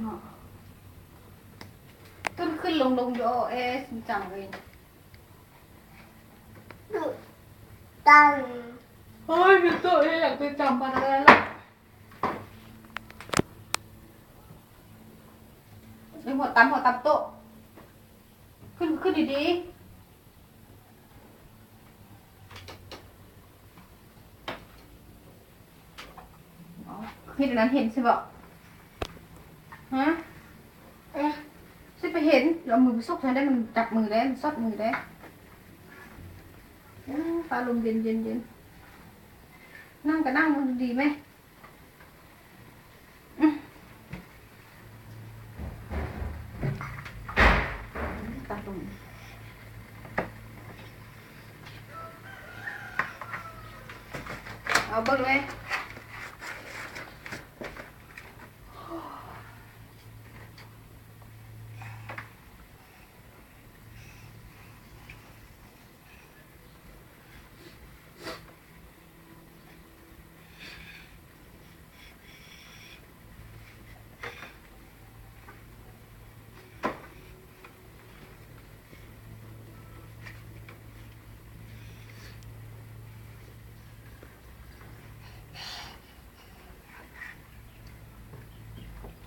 เนาะต้นขึ้นลงโยเอสจังเลยตังเฮ้ยเป็นตัวเองอยากไปจำปาอะไรล่ะไอหัวตำโต๊ะขึ้นดีๆเห็นนั้นเห็นใช่ปะฮะสิไปเห็นเรามือไปซกใช้ได้มันจับมือได้มันซดมือได้ฟ้าลมเย็นนั่งก็นั่งมันดีไหมตัดลงเอาเบิ้งเลย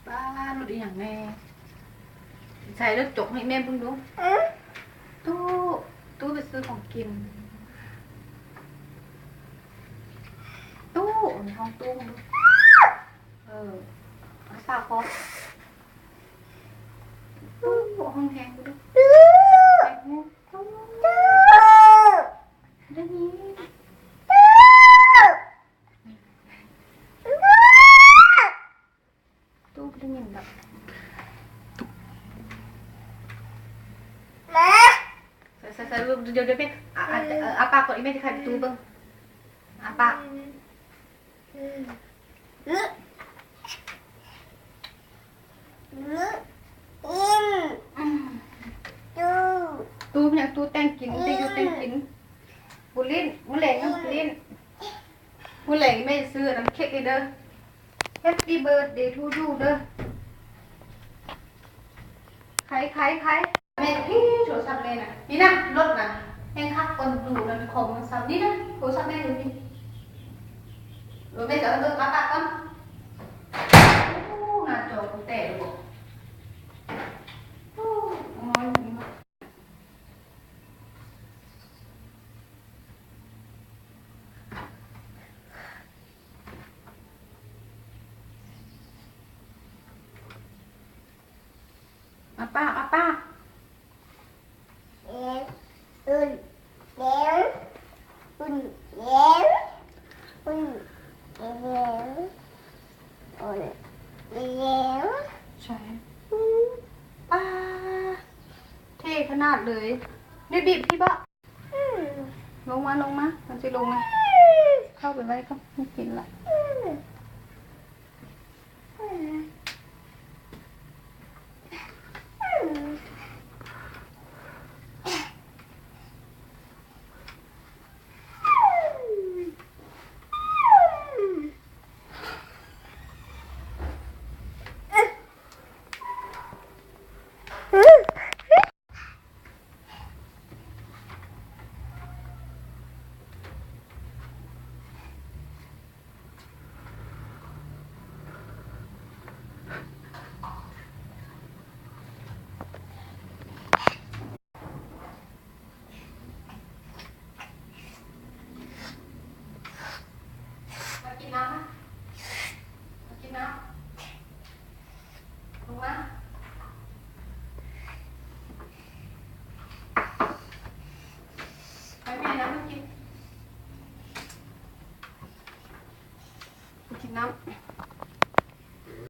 บ้านรถอีหยังแน่ใส่รถจกให้แม่เพิ่งดูตู้ไปซื้อของกินตู้ในห้องตู้มึงดูเอาสาวคอห้องแหงกูดูได้ยินตู้ได้ยินแบบใส่เดี๋ยวเป็นอาปากก่อนอีแม่จะขายประตูเบิ้งอาปากตู้มันอยากตู้แต่งกินแต่อยู่แต่งกินบุลินบุเหล่งบุลินบุเหล่งไม่ซื้อน้ำเค้กเลยเด้อ Happy birthday to you เด้อใครแม่พี่โทรศัพท์เลยน่ะนี่นะรถน่ะแห้งคักคนดูนั่นของมันซ้ำนี่นะโทรศัพท์แม่ดูดิรถแม่จะเอาเบอร์มาปากก่อนหน้าจอกูแตกเลยอาป้าใช่ป้าเท่ขนาดเลยนี่บีบพี่ปะลงมามันจะลงไหมเข้าไปไว้ก็ไม่กินละ